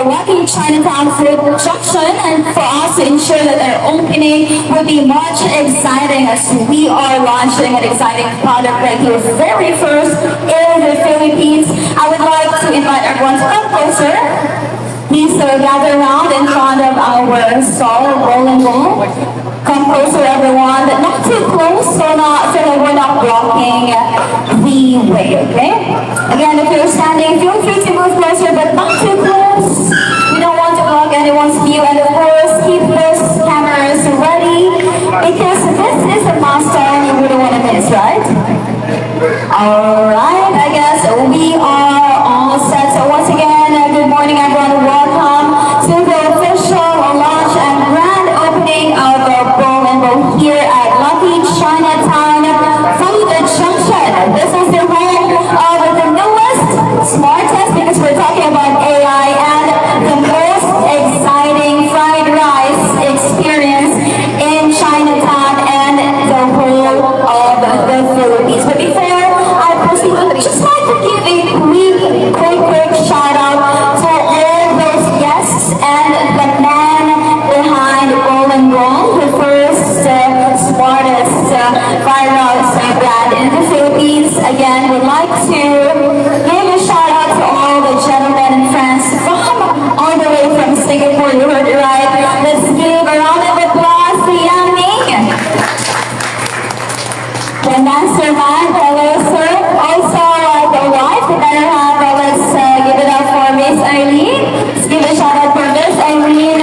Lucky Chinatown Food Junction, and for us to ensure that our opening will be much exciting as we are launching an exciting product right here very first in the Philippines. I would like to invite everyone to come closer. Please gather around in front of our stall, rolling ball. Come closer, everyone, but not too close, so that we're not blocking the way, okay? Again, if you're standing, feel free to move closer, but not too close. We don't want to block anyone's view, and of course, keep those cameras ready, because this is a milestone you wouldn't want to miss, right? Alright, I guess we are all set. So once again, good morning, everyone. Welcome to the official launch and grand opening of the Bowl here at Lucky Chinatown Food Junction. This is the home of the newest, smartest, because we're talking about AI, and the most exciting fried rice experience in Chinatown and the whole of the Philippines. But before I proceed, I'd just like to give a quick shout out to all those guests and the man behind Bowl and Roll, the first smartest fried rice brand in the Philippines. Again, would like to give a shout out to all the gentlemen and friends from all the way from Singapore. You heard it right. Let's give a round of applause to Yang Ming, the mastermind. Hello, sir. Also, the wife, the better half. Let's give it up for Miss Eileen. Let's give a shout out for Miss Eileen.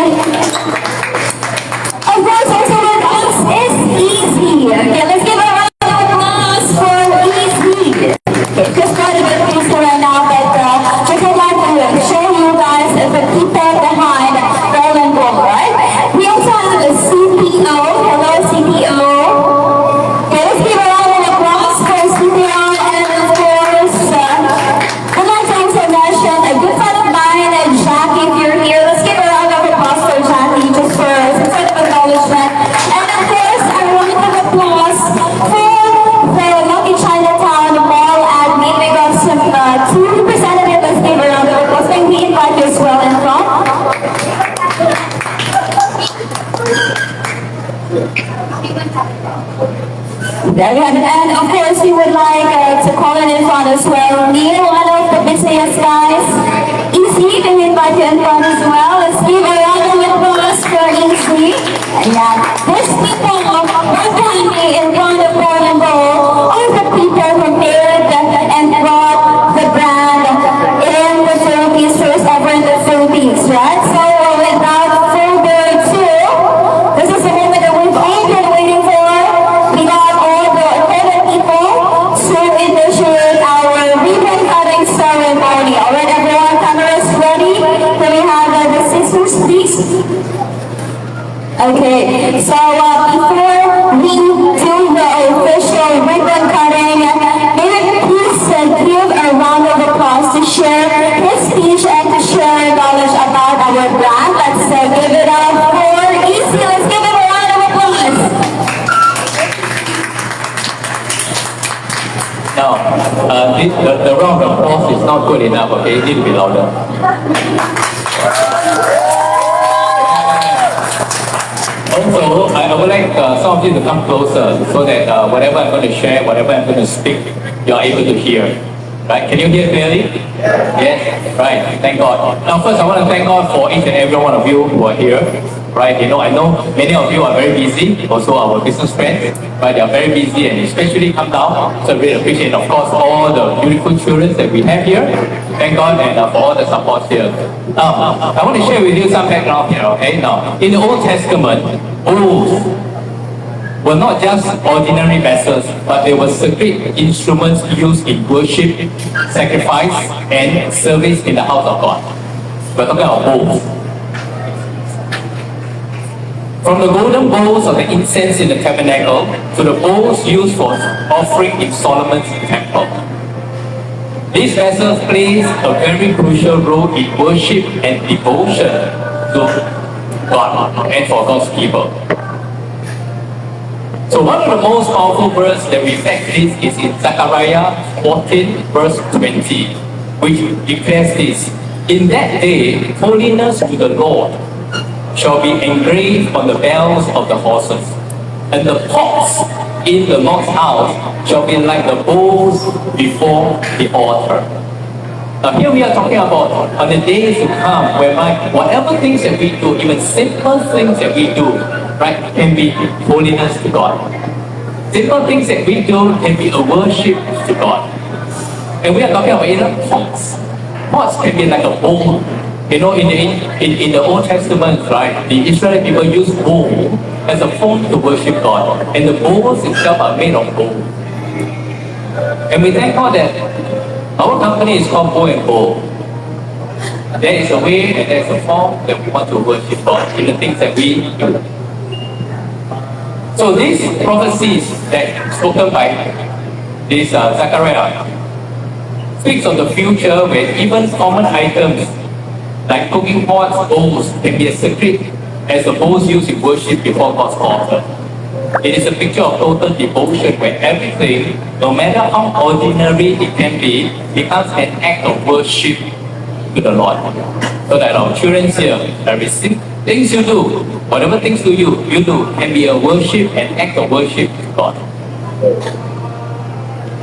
Of course, also with us is Easy. Okay, let's give a round of applause for Easy. Okay, just trying to get closer right now, but just would like to show you guys the people behind Bowl and Bowl, right? We also have the CPO. Hello, CPO. Okay, let's give a round of applause for CPO, and of course, I'd like to also mention a good friend of mine, Jackie, if you're here. Let's give a round of applause for Jackie, just for some sort of acknowledgement. And of course, a round of applause for the Lucky Chinatown Mall admin. We got some two representatives. Let's give a round of applause. And we invite you as well in front. There you have it. And of course, we would like to call in front as well. Neil, one of the busiest guys. Easy, can we invite you in front as well? Let's give a round of applause for Easy. And yeah, these people right behind me in front of Bowl and Bowl are the people who made and brought the brand in the Philippines, first ever in the Philippines, right? So without further ado, this is the moment that we've all been waiting for. We got all the important people to initiate our ribbon cutting ceremony. Alright, everyone, cameras ready? Can we have the scissors, please? Okay, so before we do the official ribbon cutting, maybe please give a round of applause to share his speech and to share knowledge about our brand. Let's give it up for Easy. Let's give him a round of applause. Now, the round of applause is not good enough, okay? It needs to be louder. Also, I would like some of you to come closer so that whatever I'm going to share, whatever I'm going to speak, you're able to hear. Right? Can you hear clearly? Yes? Right. Thank God. Now first, I want to thank God for each and every one of you who are here. Right? You know, I know many of you are very busy, also our business friends. Right? They are very busy and especially come down. So I really appreciate, of course, all the beautiful children that we have here. Thank God and for all the support here. I want to share with you some background here, okay? Now, in the Old Testament, bowls were not just ordinary vessels, but they were sacred instruments used in worship, sacrifice, and service in the house of God. We're talking about bowls. From the golden bowls of the incense in the tabernacle to the bowls used for offering in Solomon's temple. These vessels plays a very crucial role in worship and devotion to God and for God's people. So one of the most powerful verse that reflects this is in Zechariah 14 verse 20, which declares this: In that day, holiness to the Lord shall be engraved on the bells of the horses, and the pots in the Lord's house shall be like the bowls before the altar. Now here we are talking about on the days to come, whereby whatever things that we do, even simple things that we do, right, can be holiness to God. Simple things that we do can be a worship to God. And we are talking about pots. Pots can be like a bowl. You know, in the Old Testament, right, the Israeli people use bowl as a form to worship God. And the bowls itself are made of gold. And we thank God that our company is called Bowl and Bowl. There is a way and there is a form that we want to worship God in the things that we do. So these prophecies that spoken by this Zechariah speaks of the future where even common items like cooking pots, bowls can be as sacred as the bowls used in worship before God's altar. It is a picture of total devotion where everything, no matter how ordinary it can be, becomes an act of worship to the Lord. So that our children here, every things you do, whatever things you do, can be a worship, an act of worship to God.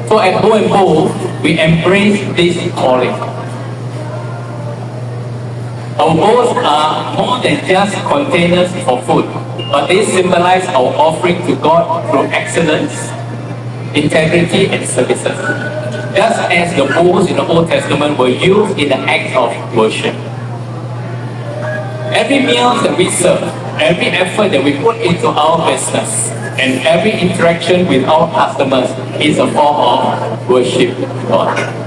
So at Bowl and Bowl, we embrace this calling. Our bowls are more than just containers for food, but they symbolize our offering to God through excellence, integrity, and services. Just as the bowls in the Old Testament were used in the act of worship. Every meal that we serve, every effort that we put into our business, and every interaction with our customers is a form of worship to God.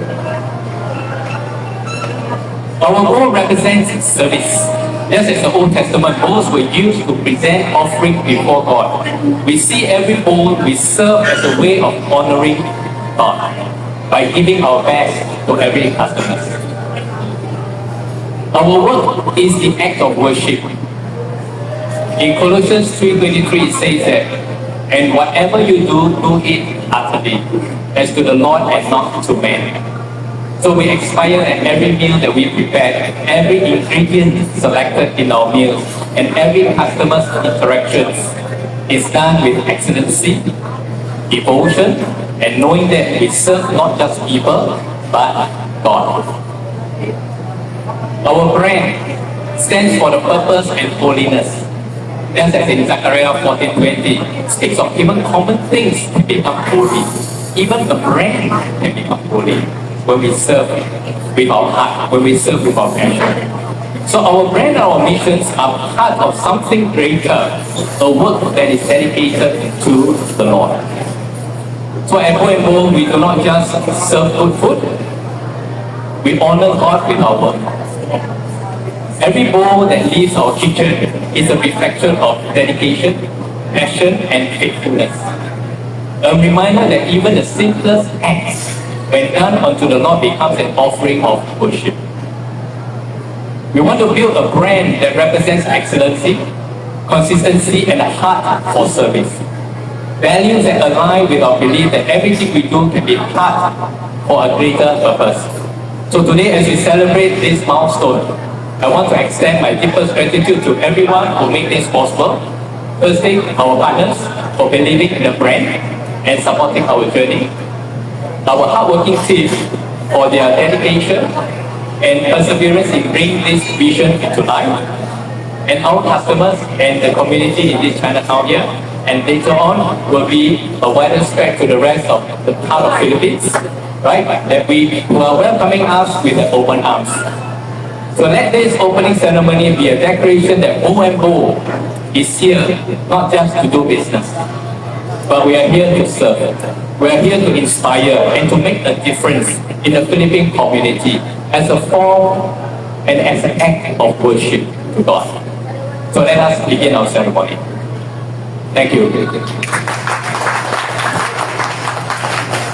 Our bowl represents service. Just as the Old Testament bowls were used to present offering before God, we see every bowl we serve as a way of honoring God by giving our best to every customer. Our work is the act of worship. In Colossians 3:23 it says that, and whatever you do, do it utterly, as to the Lord and not to men. So we aspire at every meal that we prepare, every ingredient selected in our meals, and every customer's interactions is done with excellency, devotion, and knowing that we serve not just people, but God. Our brand stands for the purpose and holiness. Just as in Zechariah 14:20, speaks of even common things can become holy. Even the brand can become holy when we serve with our heart, when we serve with our passion. So our brand and our missions are part of something greater, a work that is dedicated to the Lord. So at Bowl and Bowl, we do not just serve good food, we honor God with our work. Every bowl that leaves our kitchen is a reflection of dedication, passion, and faithfulness. A reminder that even the simplest acts, when done unto the Lord, becomes an offering of worship. We want to build a brand that represents excellency, consistency, and a heart for service. Values that align with our belief that everything we do can be part for a greater purpose. So today, as we celebrate this milestone, I want to extend my deepest gratitude to everyone who made this possible. Firstly, our partners for believing in the brand and supporting our journey. Our hardworking team for their dedication and perseverance in bringing this vision into life. And our customers and the community in this Chinatown here. And later on will be a wider spread to the rest of the part of Philippines, right? That we are welcoming us with open arms. So let this opening ceremony be a declaration that Bowl and Bowl is here not just to do business, but we are here to serve. We are here to inspire and to make a difference in the Philippine community as a form and as an act of worship to God. So let us begin our ceremony. Thank you.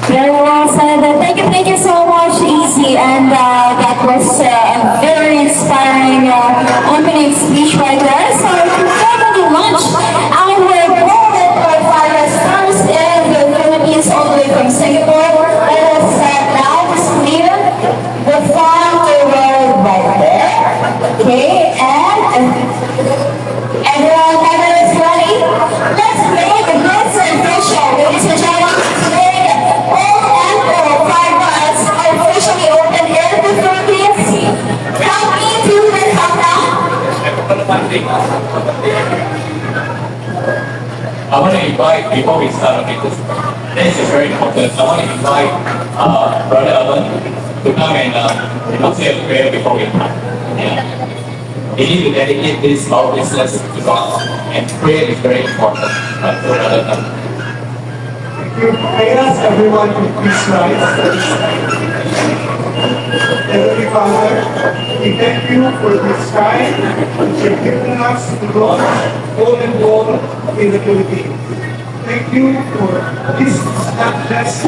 Very well said. Thank you so much, Easy. And that was a very inspiring opening speech right there. So before we launch our golden fire stars in the Philippines all the way from Singapore, let us now display the farm to worldwide. Okay, and everyone, camera is ready. Let's make this official, ladies and gentlemen. Today, all ample fried rice are officially open here in the Philippines. Count me to the countdown. I want to invite, before we start, okay, this is very important. I want to invite Brother Urban to come and say a prayer before we start. Yeah. We need to dedicate this our business to God, and prayer is very important. So Brother Urban. I ask everyone to please rise. Heavenly Father, we thank you for this time which you've given us to launch Golden Bowl in the Philippines. Thank you for this not just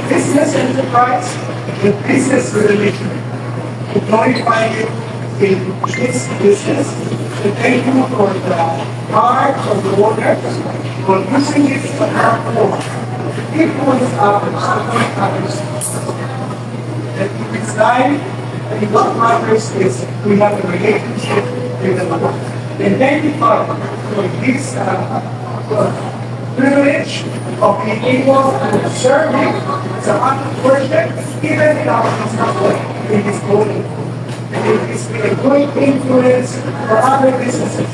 business enterprise, but business relation. To glorify you in this business. And thank you for the heart of the owners for using it to help more. Influence others, support others. That in this time, what matters is we have a relationship with the Lord. And thank you, Father, for this privilege of being able to serve Him as a act of worship, even in our way in this moment. And it is a great influence for other businesses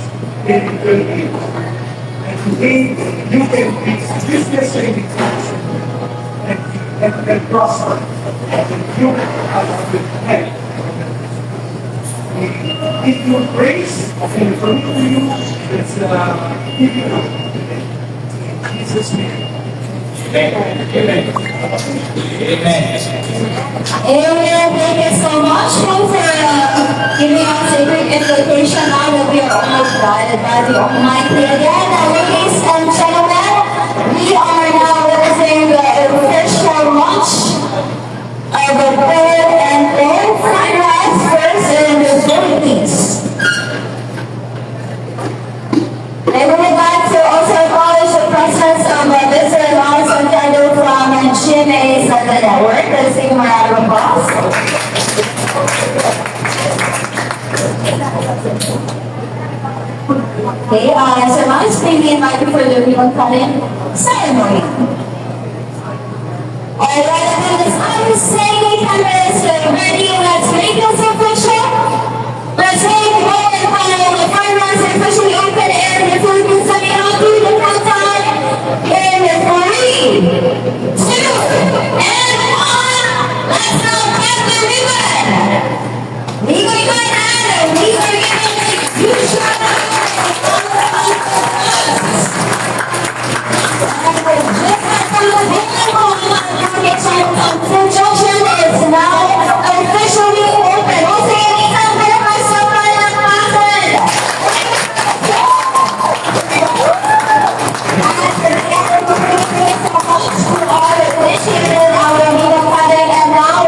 in the Philippines. And today, you can be business leaders and prosper. And you are the head. We give you praise and commit to you. Let's give you in Jesus' name. Amen. Amen. Amen. Amen. Thank you so much for giving us a quick invitation. Now that we are almost guided by the Almighty again. Ladies and gentlemen, we are now witnessing the official launch of the bread and bowl fried rice first in the Philippines. And we would like to also acknowledge the presence of Mr. Lawrence Santiago from GMA Sunday Network. Let's take him a round of applause. Okay, so now it's being invited for the ribbon cutting ceremony. Alright, and then it's time to say cameras ready. Let's make this official. Let's make one and final. The fried rice are officially open air in the Philippines. Let me out through the countdown in 3, 2, and 1. Let's go cut the ribbon. We are going and we are giving a huge shout out to all of us. Just as Chinatown Food Junction is now officially open. We'll say anytime there are some kind of content. Our initiative, our meeting cutting, and now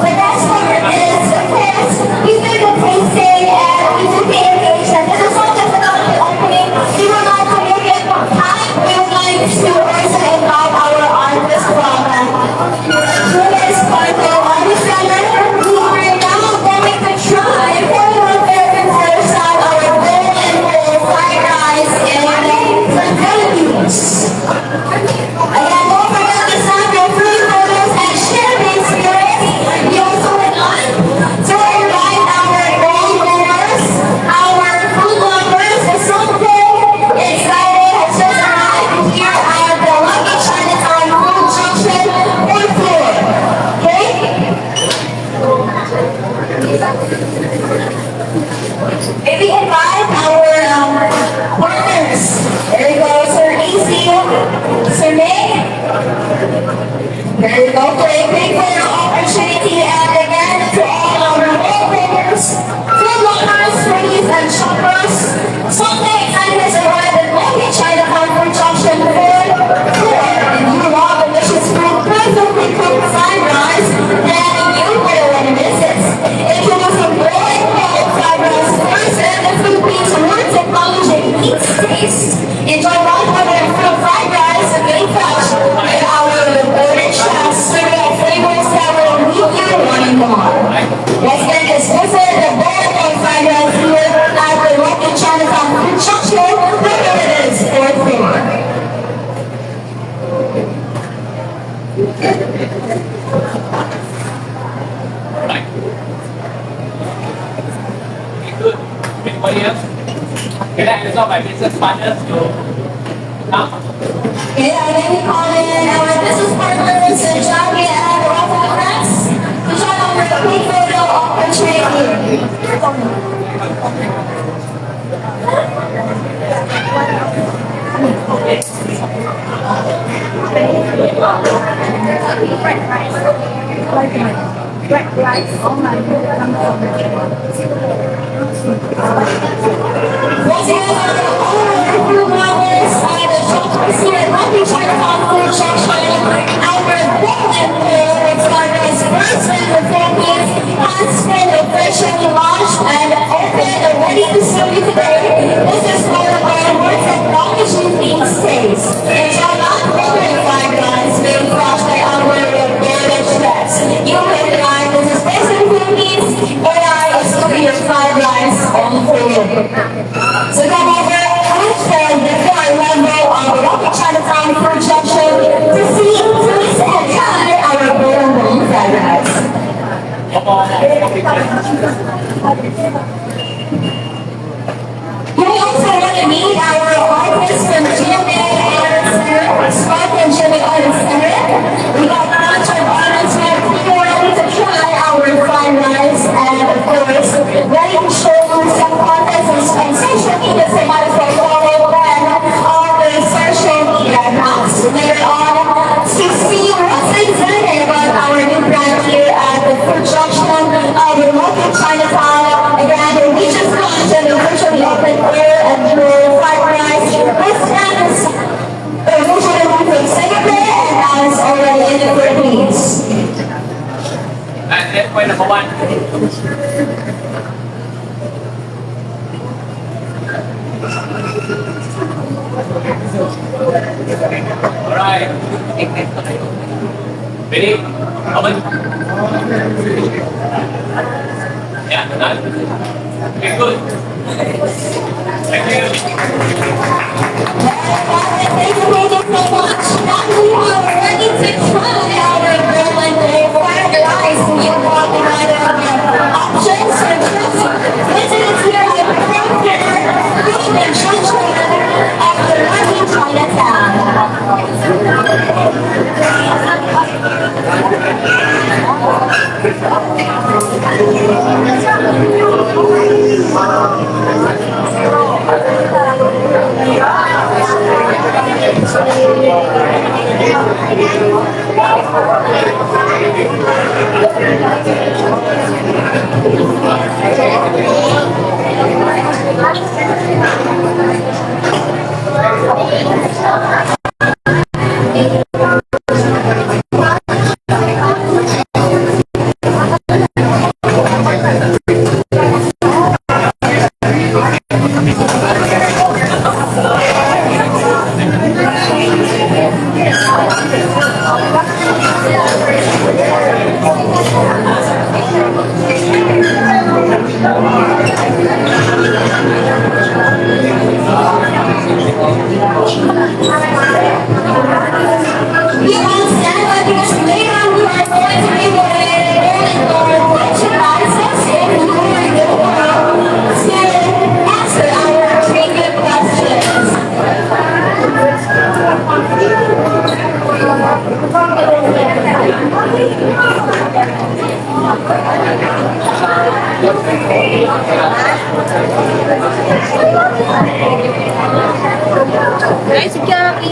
the next part is, of course, we did the tasting and we did the innovation. This is not just about the opening. We would like to make it time. We would like to also invite our artists from Julius Sparkle Artist Center. We are now going to try for the very first time our golden bowl fried rice in the Philippines. Again, don't forget to snap your free photos and share the experience. We also went on to invite our gold winners, our food lovers. Something exciting has just arrived here at the Lucky Chinatown Food Junction fourth floor. Okay? Maybe invite our partners. There you go, Sir Easy, Sir May. There you go for a big winner opportunity. And again, to all our role players, food lovers, foodies, and shoppers, something exciting has arrived at Lucky Chinatown Food Junction fourth floor. If you love delicious food, perfectly cooked fried rice, then you will want to miss it. Introducing boiling cold fried rice, first in the Philippines, where technology meets taste. Enjoy one of fruit fried rice and made fresh by our ordered chefs, serving up flavors that will leave you wanting more. Let's get this visit the boiling cold fried rice. Good. Anybody else? Can I ask all my business partners to come? Okay, I then call in our business partners, Jackie and Rafa Press, to join our quick photo opportunity. Once again, all of our crew members and the shoppers here at Lucky Chinatown Food Junction, our Brooklyn Fair, which started first in the Philippines, has been officially launched and open and ready to serve you today. This is one of our more technology-themed stays. Enjoy not-only five guns being crushed by our advantage chefs. You may find this is based in the Philippines. AI is to be your five lines on food. So come over and share the floor level of Lucky Chinatown Food Junction to see, taste, and try our golden fried rice. You also want to meet our artists from GMA Arts Spark and GMA Arts Center. We got a bunch of artists who are ready to try our fried rice and of course ready to show you some contests and social media, so might as well follow them on the social media accounts later on to see what's exciting about our new brand here at the Food Junction of the local Chinatown. Again, we just launched an officially open air and grill fried rice. This brand is originally from Singapore and now it's already in the Philippines. And that's point number one. Alright. Ready? Open. Yeah, done. Okay, good. Thank you. Thank you so much. Now we are ready to try our grill and fried rice. You want to options and trips. Visitors here at the Food Junction of the Lucky Chinatown. Nice jockey.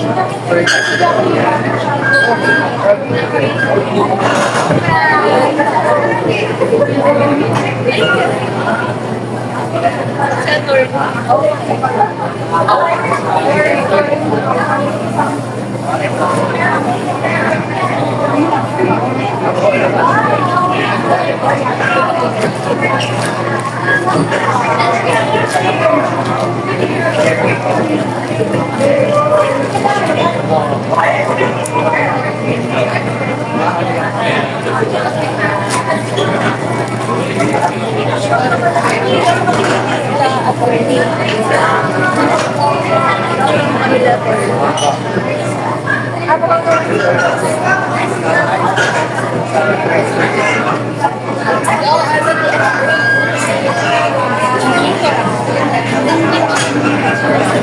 having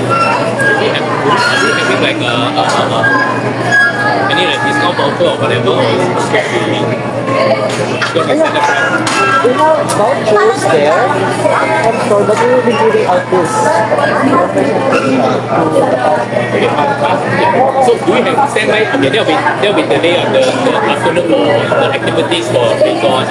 like any like discount voucher or whatever, or is it straight free? Because we set the price. We have vouchers there, I'm sure, but we will be giving out this Okay, so do we have standby? Okay, there'll be the day of the afternoon or the activities for later on.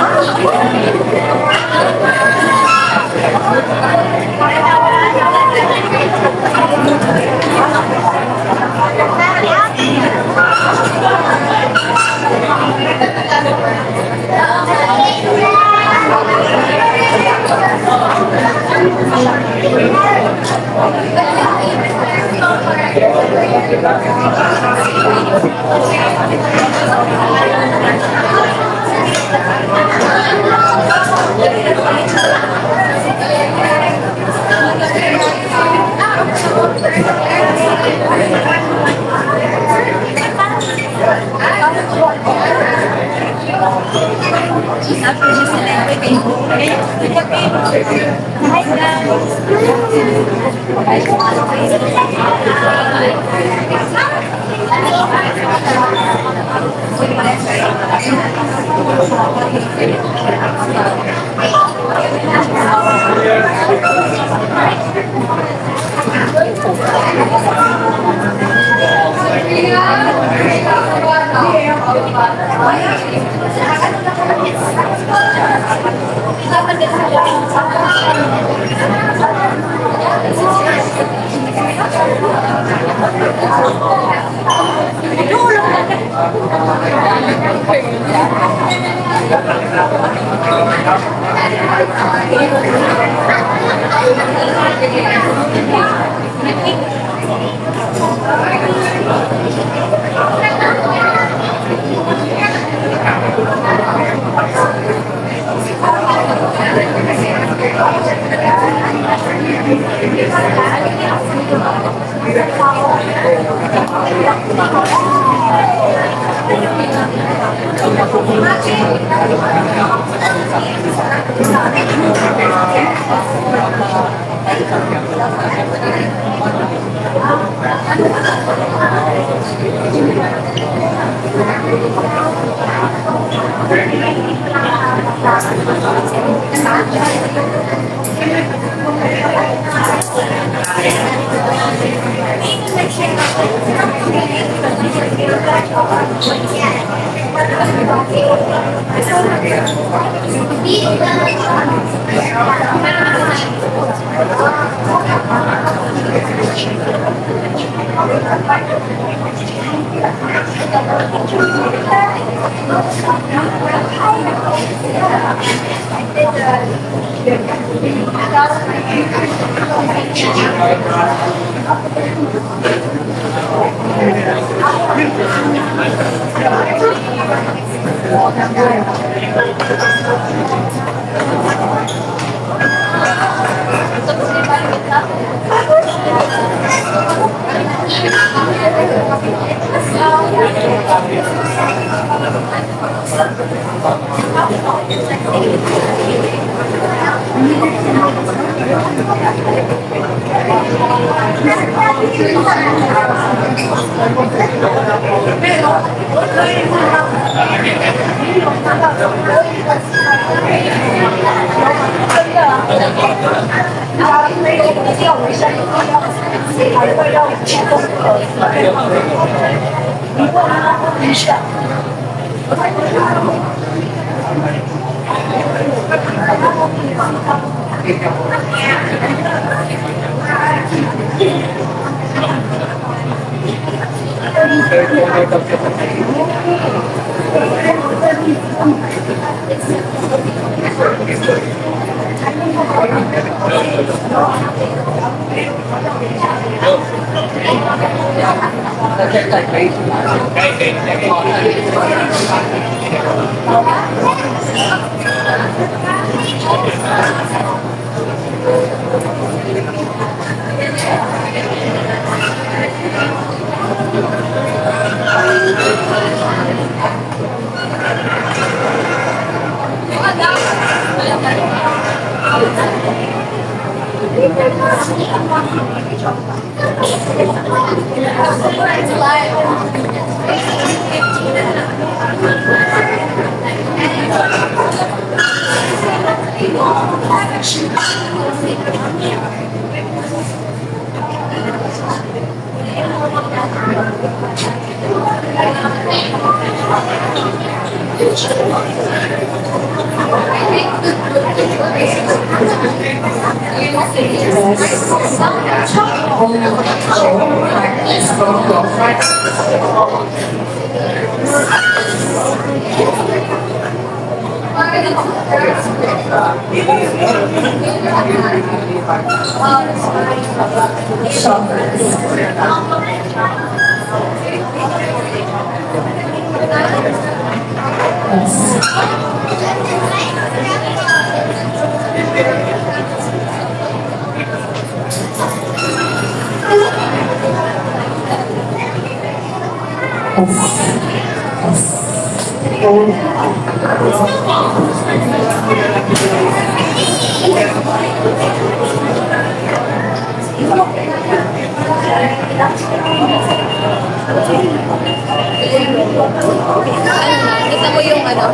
Kita mo yung ano?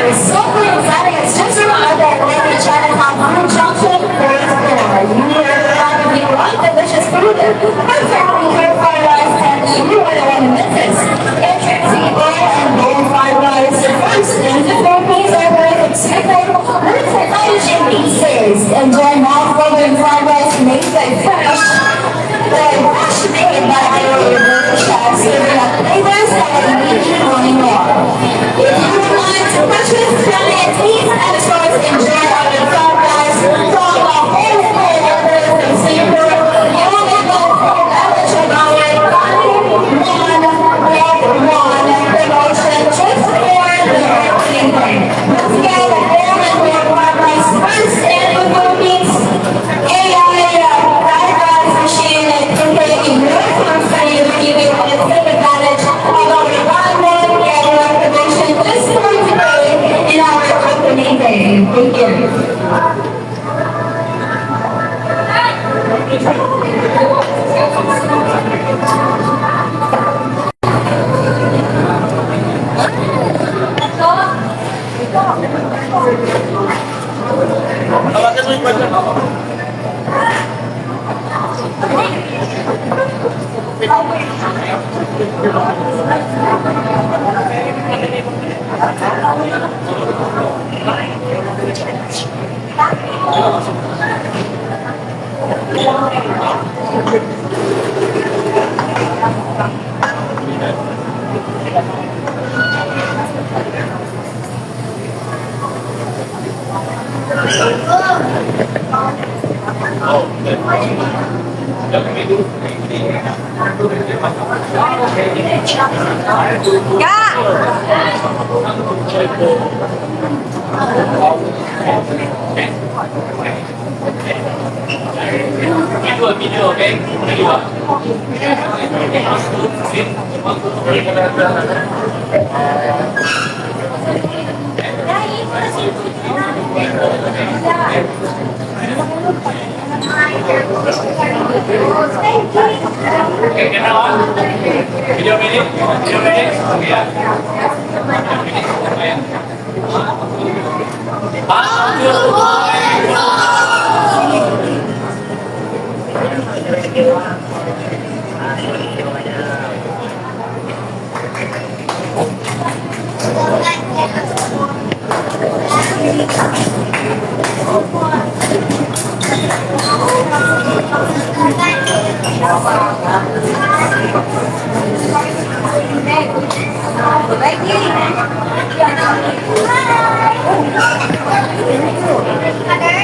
Let's so exciting. It's just around that lady Chinatown Junction, 4th floor. You are going to be right delicious food. Perfectly here fried rice, and you are the one who misses. Introducing bowl and bowl fried rice. First in the Philippines are very excited. Let's encourage pieces. Enjoy mouth-watering fried rice made by fresh made by our chefs. Serving up flavors that you need only more. If you would like to purchase giant teas and sauce, enjoy our fried rice from the whole world from Singapore. You will be able to leverage our buy one, get one promotion just for the opening day. Let's get a bowl and more fried rice first in the Philippines. Fried rice machine and taking your food for you to give you a take advantage of our abundant get one promotion just for today in our opening day. Thank you. Do a video, okay? Okay, can I on? Video minute? Video minute? Hi.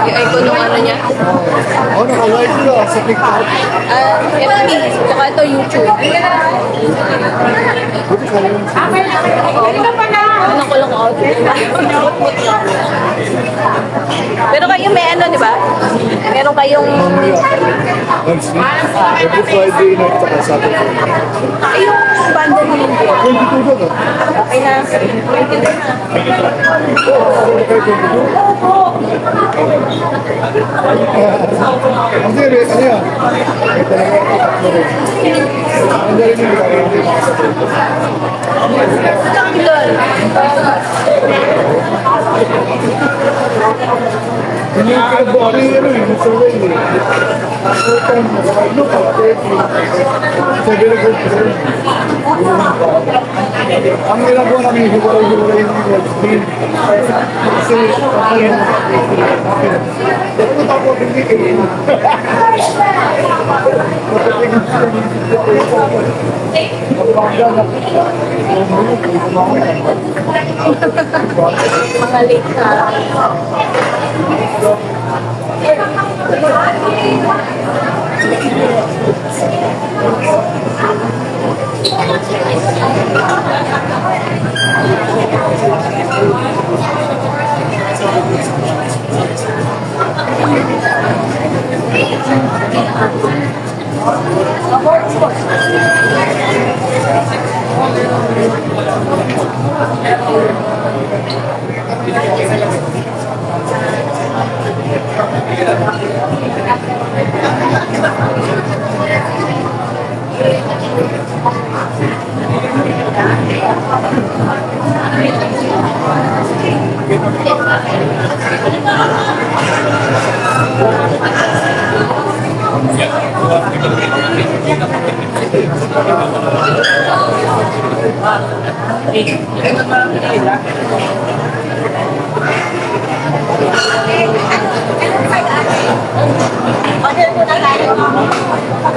Yung icon ng ano niya. Oh, naka-live ka sa TikTok. FB. Tsaka ito YouTube. Buti ka yun. Ano ko lang out. Pero kayo may ano, di ba? Meron kayong... Every Friday na saka Saturday. Ay, yung bundle nyo. 22 doon, Okay na. 22 na. Ang diri, ano yan? May talaga tatlo rin. Ang diri nyo, hindi yung pinagbuhay ano eh, Mr. Wayne eh. After time, look at 30. Sa very good friend. Ang ginagawa namin, hiwalay-hiwalay yung screen. Kasi, ano tapos hindi kayo? Mga late na. Order muna tayo.